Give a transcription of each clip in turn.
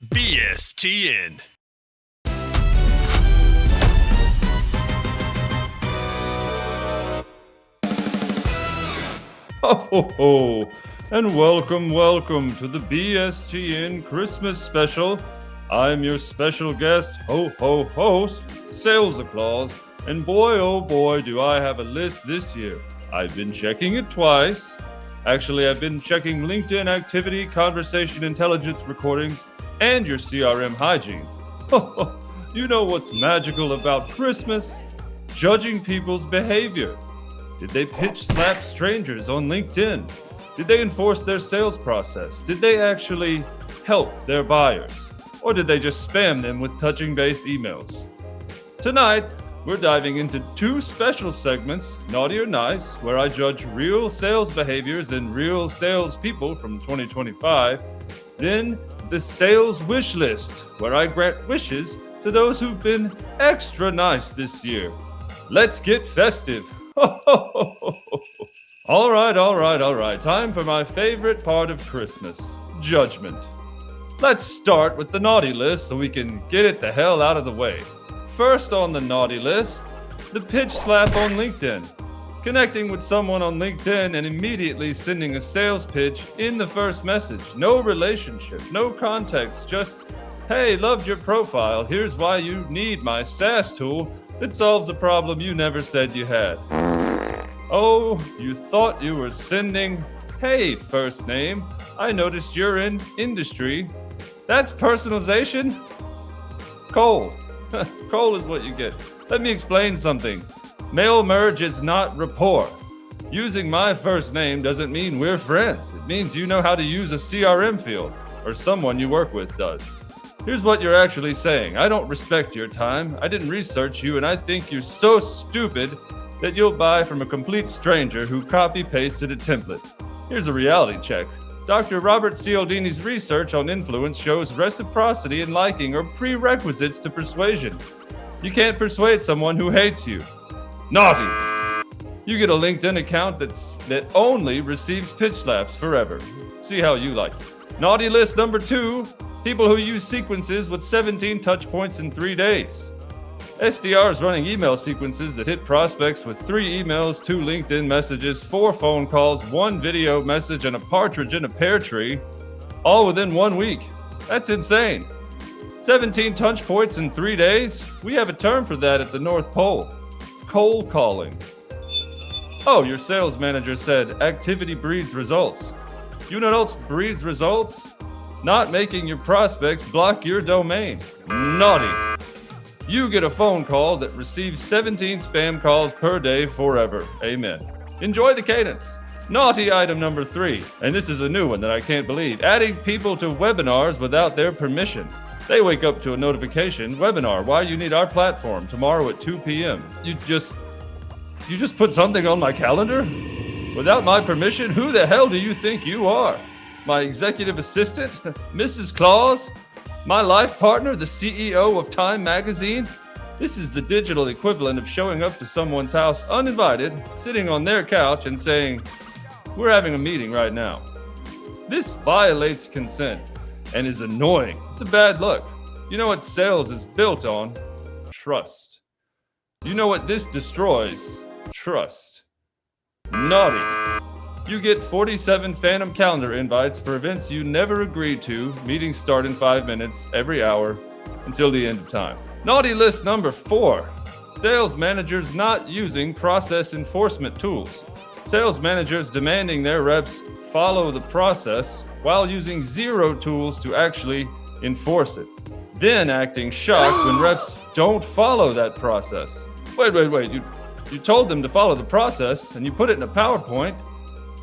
BSTN. Ho, ho, ho, and welcome to the BSTN Christmas special. I'm your special guest, host, Sales-a-Claus, and boy, oh boy, do I have a list this year. I've been checking it twice. Actually, I've been checking LinkedIn activity, conversation intelligence recordings, and your CRM hygiene. You know what's magical about Christmas? Judging people's behavior. Did they pitch slap strangers on LinkedIn? Did they enforce their sales process? Did they actually help their buyers? Or did they just spam them with touching-base emails? Tonight, we're diving into two special segments, Naughty or Nice, where I judge real sales behaviors and real sales people from 2025. Then, the Sales Wish List, where I grant wishes to those who've been extra nice this year. Let's get festive. All right. Time for my favorite part of Christmas, judgment. Let's start with the naughty list so we can get it the hell out of the way. First on the naughty list, the pitch slap on LinkedIn. Connecting with someone on LinkedIn and immediately sending a sales pitch in the first message. No relationship, no context, just, hey, loved your profile. Here's why you need my SaaS tool that solves a problem you never said you had. Oh, you thought you were sending, hey, first name, I noticed you're in industry. That's personalization? Cole. Cole is what you get. Let me explain something. Mail merge is not rapport. Using my first name doesn't mean we're friends. It means you know how to use a CRM field, or someone you work with does. Here's what you're actually saying. I don't respect your time. I didn't research you, and I think you're so stupid that you'll buy from a complete stranger who copy-pasted a template. Here's a reality check. Dr. Robert Cialdini's research on influence shows reciprocity and liking are prerequisites to persuasion. You can't persuade someone who hates you. Naughty! You get a LinkedIn account that only receives pitch slaps forever. See how you like it. Naughty list number 2, people who use sequences with 17 touch points in 3 days. SDRs running email sequences that hit prospects with 3 emails, 2 LinkedIn messages, 4 phone calls, 1 video message, and a partridge in a pear tree, all within 1 week. That's insane. 17 touch points in 3 days? We have a term for that at the North Pole. Cold calling. Oh, your sales manager said activity breeds results. You know what else breeds results? Not making your prospects block your domain. Naughty. You get a phone call that receives 17 spam calls per day forever. Amen. Enjoy the cadence. Naughty item number 3, and this is a new one that I can't believe. Adding people to webinars without their permission. They wake up to a notification, webinar, why you need our platform tomorrow at 2 p.m. You just put something on my calendar? Without my permission? Who the hell do you think you are? My executive assistant? Mrs. Claus? My life partner, the CEO of Time magazine? This is the digital equivalent of showing up to someone's house uninvited, sitting on their couch and saying, we're having a meeting right now. This violates consent and is annoying. It's a bad look. You know what sales is built on? Trust. You know what this destroys? Trust. Naughty. You get 47 phantom calendar invites for events you never agreed to. Meetings start in 5 minutes every hour until the end of time. Naughty list number 4. Sales managers not using process enforcement tools. Sales managers demanding their reps follow the process while using 0 tools to actually enforce it. Then acting shocked when reps don't follow that process. Wait. You told them to follow the process and you put it in a PowerPoint.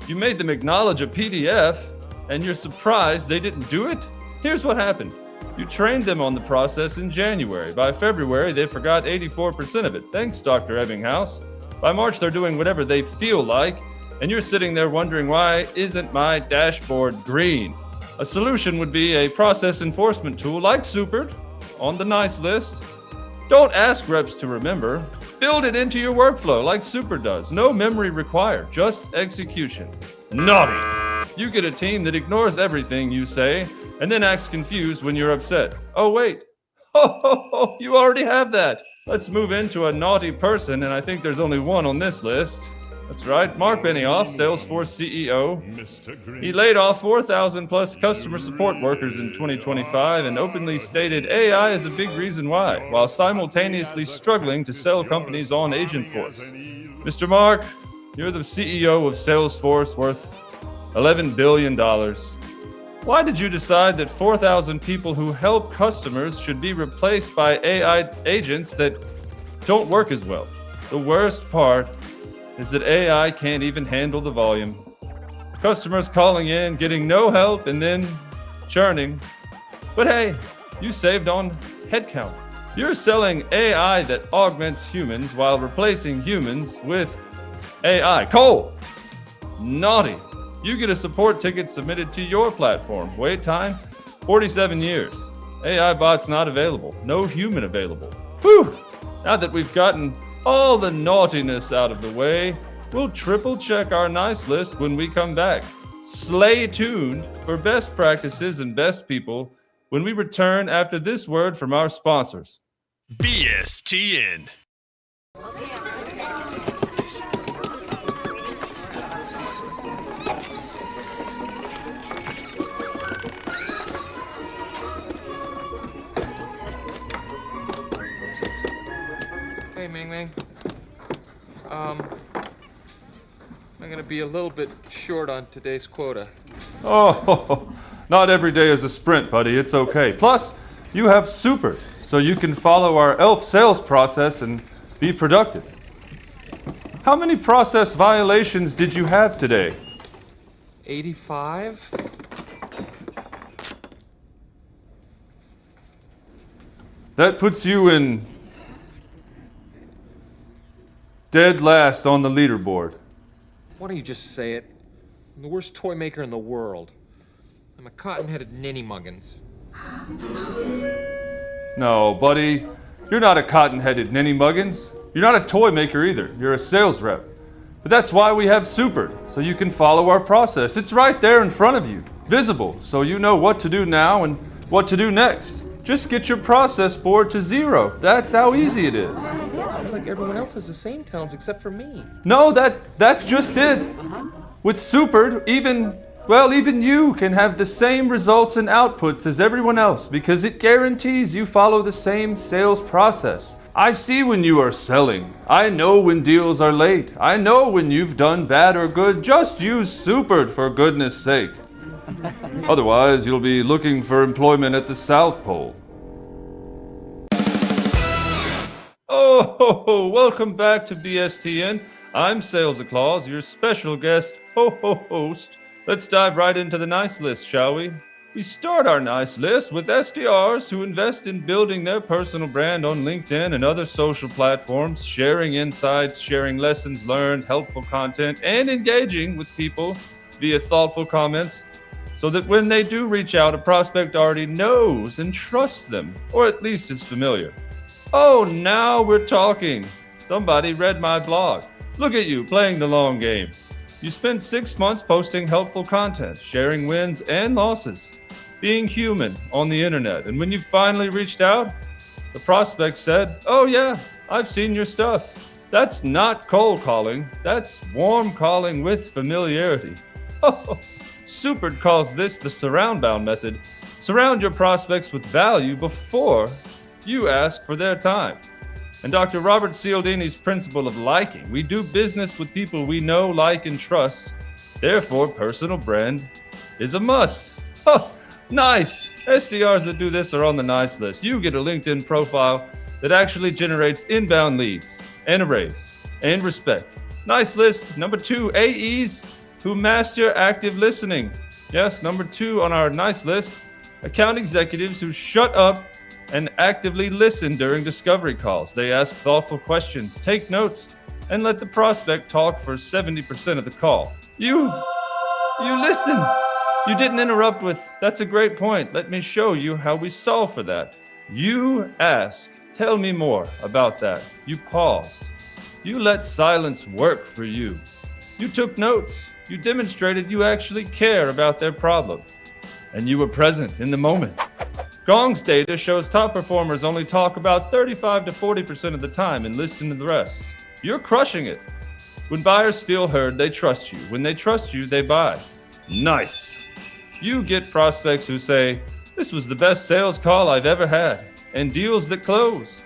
You made them acknowledge a PDF and you're surprised they didn't do it? Here's what happened. You trained them on the process in January. By February, they forgot 84% of it. Thanks, Dr. Ebbinghaus. By March, they're doing whatever they feel like, and you're sitting there wondering, why isn't my dashboard green? A solution would be a process enforcement tool like Superd on the nice list. Don't ask reps to remember. Build it into your workflow like Superd does. No memory required, just execution. Naughty. You get a team that ignores everything you say and then acts confused when you're upset. Oh, wait. Oh, you already have that. Let's move into a naughty person, and I think there's only one on this list. That's right, Mark Benioff, Salesforce CEO. He laid off 4,000 plus customer support workers in 2025 and openly stated AI is a big reason why, while simultaneously struggling to sell companies on Agentforce. Mr. Mark, you're the CEO of Salesforce, worth $11 billion. Why did you decide that 4,000 people who help customers should be replaced by AI agents that don't work as well? The worst part is that AI can't even handle the volume. Customers calling in, getting no help, and then churning. But hey, you saved on headcount. You're selling AI that augments humans while replacing humans with AI. Cole! Naughty. You get a support ticket submitted to your platform. Wait time, 47 years. AI bot's not available. No human available. Whew! Now that we've gotten all the naughtiness out of the way, we'll triple check our nice list when we come back. Stay tuned for best practices and best people when we return after this word from our sponsors. BSTN. Hey, Ming Ming. I'm gonna be a little bit short on today's quota. Oh, not every day is a sprint, buddy. It's okay. Plus, you have Super, so you can follow our ELF sales process and be productive. How many process violations did you have today? 85? That puts you in dead last on the leaderboard. Why don't you just say it? I'm the worst toy maker in the world. I'm a cotton-headed ninny-muggins. No, buddy, you're not a cotton-headed ninny-muggins. You're not a toy maker either. You're a sales rep. But that's why we have Supered, so you can follow our process. It's right there in front of you, visible, so you know what to do now and what to do next. Just get your process board to 0. That's how easy it is. Seems like everyone else has the same talents except for me. No, that's just it. With Supered, even you can have the same results and outputs as everyone else because it guarantees you follow the same sales process. I see when you are selling. I know when deals are late. I know when you've done bad or good. Just use Supered for goodness sake. Otherwise, you'll be looking for employment at the South Pole. Oh, welcome back to BSTN. I'm Sales-a-Claus, your special guest host. Let's dive right into the nice list, shall we? We start our nice list with SDRs who invest in building their personal brand on LinkedIn and other social platforms, sharing insights, sharing lessons learned, helpful content, and engaging with people via thoughtful comments so that when they do reach out, a prospect already knows and trusts them, or at least is familiar. Oh, now we're talking. Somebody read my blog. Look at you playing the long game. You spent 6 months posting helpful content, sharing wins and losses, being human on the internet. And when you finally reached out, the prospect said, "Oh yeah, I've seen your stuff." That's not cold calling. That's warm calling with familiarity. Oh, Supered calls this the surround bound method. Surround your prospects with value before you ask for their time. And Dr. Robert Cialdini's principle of liking. We do business with people we know, like, and trust. Therefore, personal brand is a must. Oh, nice. SDRs that do this are on the nice list. You get a LinkedIn profile that actually generates inbound leads and a raise and respect. Nice list. Number 2, AEs who master active listening. Yes, number 2 on our nice list, account executives who shut up and actively listen during discovery calls. They ask thoughtful questions, take notes, and let the prospect talk for 70% of the call. You listen. You didn't interrupt with, "That's a great point. Let me show you how we solve for that." You ask, "Tell me more about that." You paused. You let silence work for you. You took notes. You demonstrated you actually care about their problem. and you were present in the moment. Gong's data shows top performers only talk about 35 to 40% of the time and listen to the rest. You're crushing it. When buyers feel heard, they trust you. When they trust you, they buy. Nice. You get prospects who say, "This was the best sales call I've ever had," and deals that close.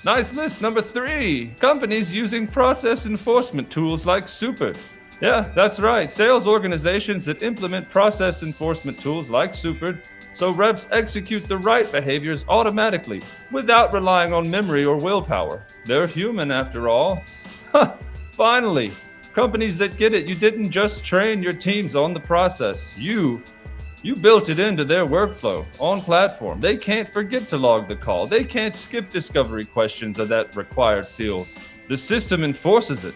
Nice list number 3. Companies using process enforcement tools like Super. Yeah, that's right. Sales organizations that implement process enforcement tools like Super so reps execute the right behaviors automatically without relying on memory or willpower. They're human after all. Finally, companies that get it. You didn't just train your teams on the process. You built it into their workflow on platform. They can't forget to log the call. They can't skip discovery questions of that required field. The system enforces it.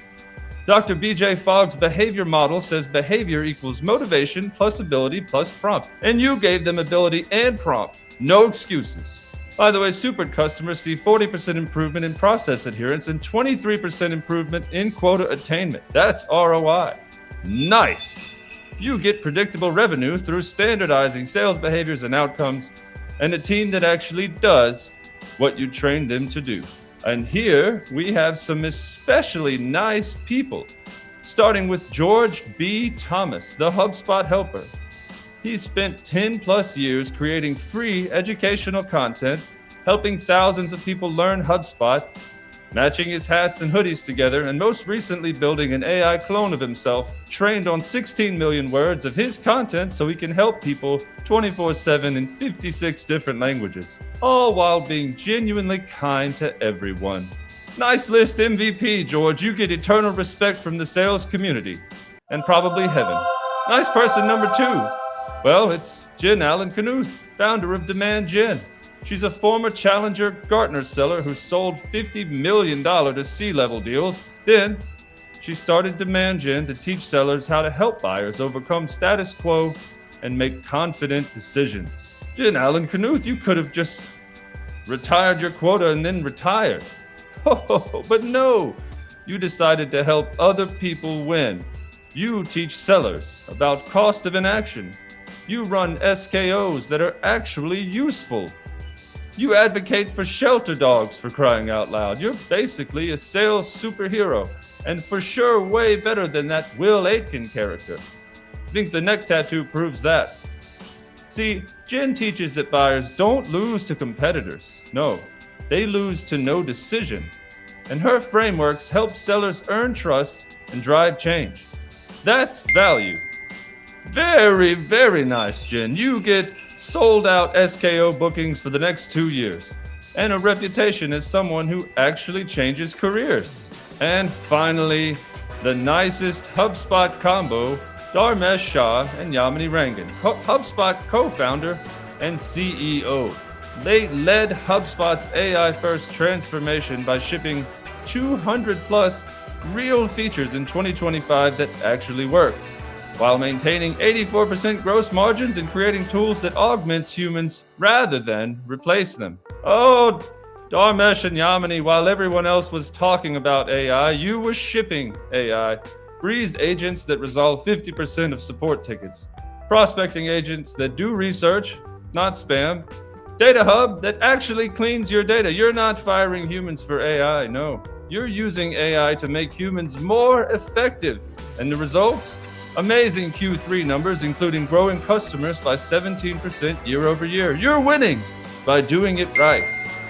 Dr. BJ Fogg's behavior model says behavior equals motivation plus ability plus prompt. And you gave them ability and prompt. No excuses. By the way, Super customers see 40% improvement in process adherence and 23% improvement in quota attainment. That's ROI. Nice. You get predictable revenue through standardizing sales behaviors and outcomes, and a team that actually does what you trained them to do. And here we have some especially nice people, starting with George B. Thomas, the HubSpot helper. He spent 10 plus years creating free educational content, helping thousands of people learn HubSpot, matching his hats and hoodies together, and most recently building an AI clone of himself, trained on 16 million words of his content so he can help people 24/7 in 56 different languages, all while being genuinely kind to everyone. Nice list, MVP, George. You get eternal respect from the sales community, and probably heaven. Nice person number 2. Well, it's Jen Allen Knuth, founder of Demand Gen. She's a former Challenger Gartner seller who sold $50 million to C-level deals. Then, she started Demand Gen to teach sellers how to help buyers overcome status quo and make confident decisions. Jen Allen Knuth, you could have just retired your quota and then retired. Oh, but no, you decided to help other people win. You teach sellers about cost of inaction. You run SKOs that are actually useful. You advocate for shelter dogs, for crying out loud. You're basically a sales superhero, and for sure way better than that Will Aitken character. I think the neck tattoo proves that. See, Jen teaches that buyers don't lose to competitors. No, they lose to no decision. And her frameworks help sellers earn trust and drive change. That's value. Very, very nice, Jen. You get sold out SKO bookings for the next 2 years, and a reputation as someone who actually changes careers. And finally, the nicest HubSpot combo, Dharmesh Shah and Yamini Rangan, HubSpot co-founder and CEO. They led HubSpot's AI-first transformation by shipping 200 plus real features in 2025 that actually work, while maintaining 84% gross margins and creating tools that augments humans rather than replace them. Oh, Dharmesh and Yamini, while everyone else was talking about AI, you were shipping AI. Breeze agents that resolve 50% of support tickets. Prospecting agents that do research, not spam. Data Hub that actually cleans your data. You're not firing humans for AI, no. You're using AI to make humans more effective. And the results? Amazing Q3 numbers, including growing customers by 17% year over year. You're winning by doing it right.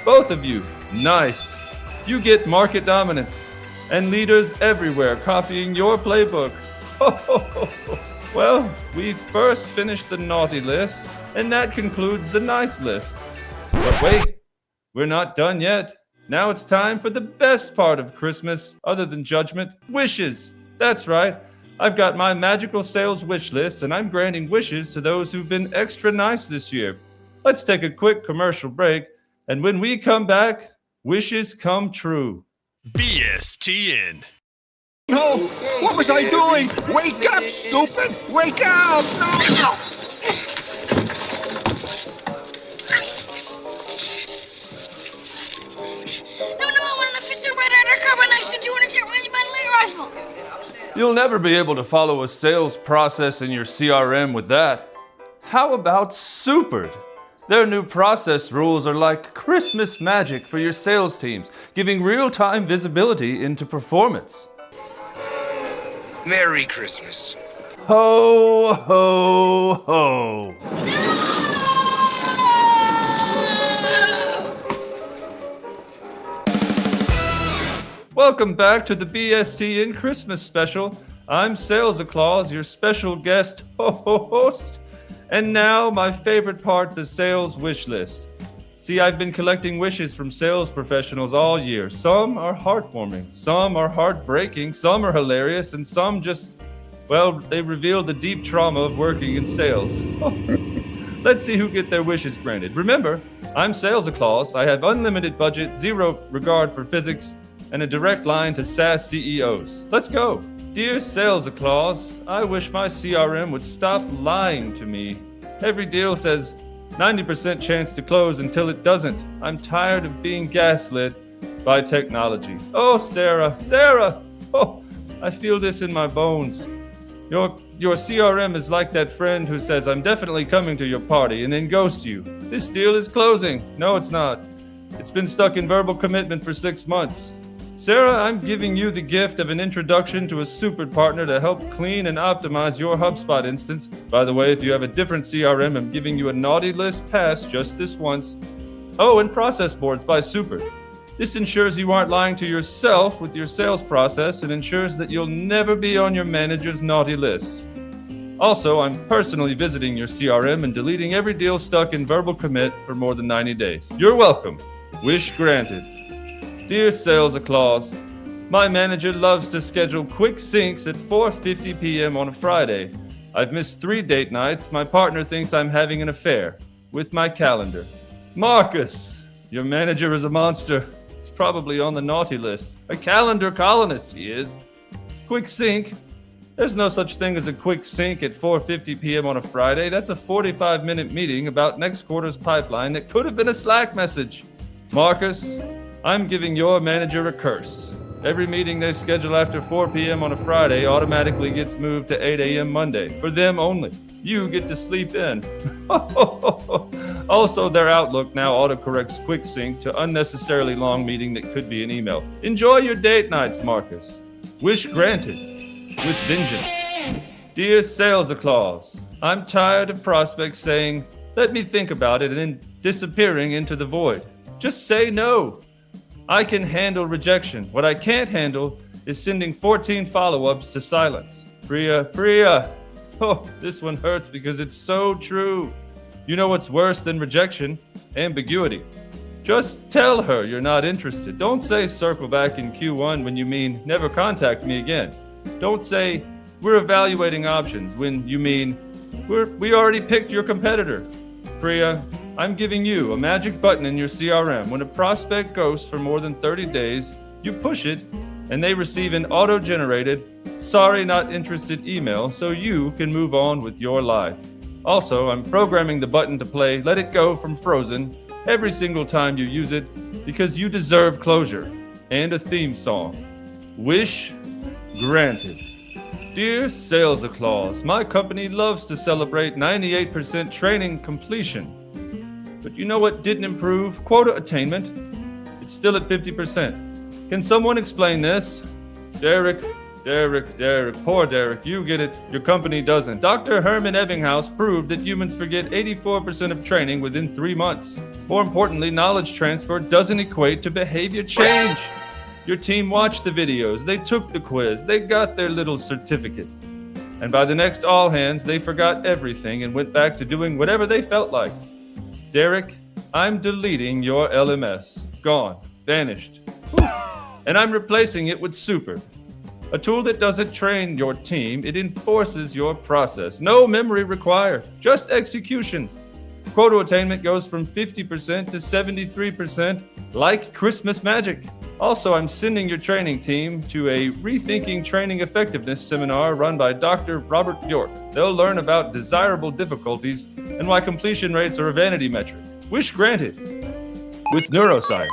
Both of you, nice. You get market dominance and leaders everywhere copying your playbook. Well, we first finished the naughty list, and that concludes the nice list. But wait, we're not done yet. Now it's time for the best part of Christmas, other than judgment, wishes. That's right. I've got my magical sales wish list, and I'm granting wishes to those who've been extra nice this year. Let's take a quick commercial break, and when we come back, wishes come true. BSTN. No! What was I doing? Wake up, stupid! Wake up! No! You'll never be able to follow a sales process in your CRM with that. How about Supered? Their new process rules are like Christmas magic for your sales teams, giving real-time visibility into performance. Merry Christmas. Ho, ho, ho. Welcome back to the BSTN Christmas special. I'm Sales-a-Claus, your special guest host. And now, my favorite part, the sales wish list. See, I've been collecting wishes from sales professionals all year. Some are heartwarming, some are heartbreaking, some are hilarious, and some just, well, they reveal the deep trauma of working in sales. Let's see who get their wishes granted. Remember, I'm Sales-a-Claus. I have unlimited budget, zero regard for physics, and a direct line to SaaS CEOs. Let's go. Dear Sales-a-Claus, I wish my CRM would stop lying to me. Every deal says 90% chance to close until it doesn't. I'm tired of being gaslit by technology. Oh, Sarah, oh, I feel this in my bones. Your CRM is like that friend who says, I'm definitely coming to your party, and then ghosts you. This deal is closing. No, it's not. It's been stuck in verbal commitment for 6 months. Sarah, I'm giving you the gift of an introduction to a Supered partner to help clean and optimize your HubSpot instance. By the way, if you have a different CRM, I'm giving you a naughty list pass just this once. Oh, and process boards by Supered. This ensures you aren't lying to yourself with your sales process and ensures that you'll never be on your manager's naughty list. Also, I'm personally visiting your CRM and deleting every deal stuck in verbal commit for more than 90 days. You're welcome. Wish granted. Dear Sales-a-Claus, my manager loves to schedule quick syncs at 4:50 p.m. on a Friday. I've missed 3 date nights. My partner thinks I'm having an affair with my calendar. Marcus, your manager is a monster. He's probably on the naughty list. A calendar colonist, he is. Quick sync? There's no such thing as a quick sync at 4:50 p.m. on a Friday. That's a 45-minute meeting about next quarter's pipeline that could have been a Slack message. Marcus, I'm giving your manager a curse. Every meeting they schedule after 4 p.m. on a Friday automatically gets moved to 8 a.m. Monday. For them only. You get to sleep in. Also, their Outlook now autocorrects quick sync to unnecessarily long meeting that could be an email. Enjoy your date nights, Marcus. Wish granted. With vengeance. Dear Sales-a-Claus, I'm tired of prospects saying, let me think about it, and then disappearing into the void. Just say no. I can handle rejection. What I can't handle is sending 14 follow-ups to silence. Priya. Oh, this one hurts because it's so true. You know what's worse than rejection? Ambiguity. Just tell her you're not interested. Don't say circle back in Q1 when you mean never contact me again. Don't say we're evaluating options when you mean we already picked your competitor. Priya, I'm giving you a magic button in your CRM. When a prospect ghosts for more than 30 days, you push it and they receive an auto-generated, sorry not interested email so you can move on with your life. Also, I'm programming the button to play Let It Go from Frozen every single time you use it because you deserve closure and a theme song. Wish granted. Dear Sales-a-Claus, my company loves to celebrate 98% training completion. But you know what didn't improve? Quota attainment. It's still at 50%. Can someone explain this? Derek. Poor Derek, you get it. Your company doesn't. Dr. Herman Ebbinghaus proved that humans forget 84% of training within 3 months. More importantly, knowledge transfer doesn't equate to behavior change. Your team watched the videos, they took the quiz, they got their little certificate. And by the next all hands, they forgot everything and went back to doing whatever they felt like. Derek, I'm deleting your LMS. Gone. Vanished. And I'm replacing it with Supered. A tool that doesn't train your team, it enforces your process. No memory required, just execution. Quota attainment goes from 50% to 73%, like Christmas magic. Also, I'm sending your training team to a Rethinking Training Effectiveness seminar run by Dr. Robert Bjork. They'll learn about desirable difficulties and why completion rates are a vanity metric. Wish granted. With neuroscience.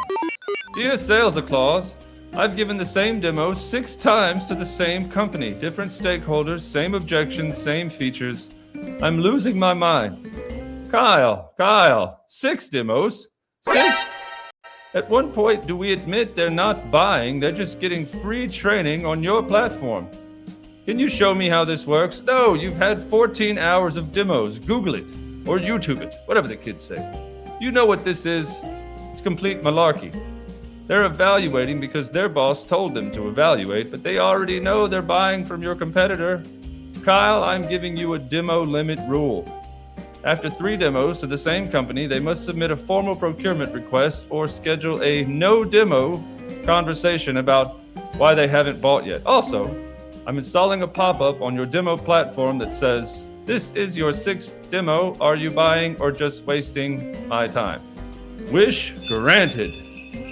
Dear Sales-a-Claus, I've given the same demo 6 times to the same company. Different stakeholders, same objections, same features. I'm losing my mind. Kyle, 6 demos? 6? At one point, do we admit they're not buying, they're just getting free training on your platform? Can you show me how this works? No, you've had 14 hours of demos. Google it, or YouTube it, whatever the kids say. You know what this is. It's complete malarkey. They're evaluating because their boss told them to evaluate, but they already know they're buying from your competitor. Kyle, I'm giving you a demo limit rule. After 3 demos to the same company, they must submit a formal procurement request or schedule a no-demo conversation about why they haven't bought yet. Also, I'm installing a pop-up on your demo platform that says, "This is your 6th demo. Are you buying or just wasting my time?" Wish granted.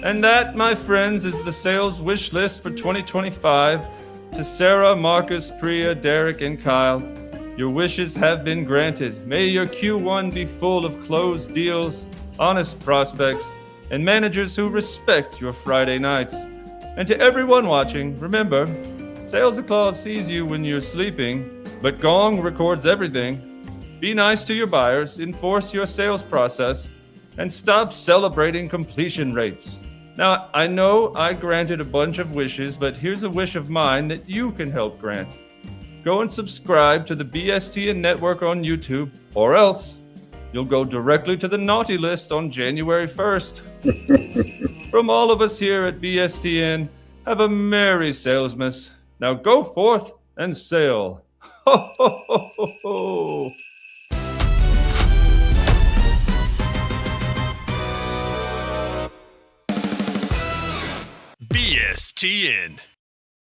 And that, my friends, is the sales wish list for 2025. To Sarah, Marcus, Priya, Derek, and Kyle, your wishes have been granted. May your Q1 be full of closed deals, honest prospects, and managers who respect your Friday nights. And to everyone watching, remember, Sales-a-Claus sees you when you're sleeping, but Gong records everything. Be nice to your buyers, enforce your sales process, and stop celebrating completion rates. Now, I know I granted a bunch of wishes, but here's a wish of mine that you can help grant. Go and subscribe to the BSTN network on YouTube, or else you'll go directly to the naughty list on January 1st. From all of us here at BSTN, have a merry Salesmas. Now go forth and sail. Ho, ho, ho, ho, ho. BSTN.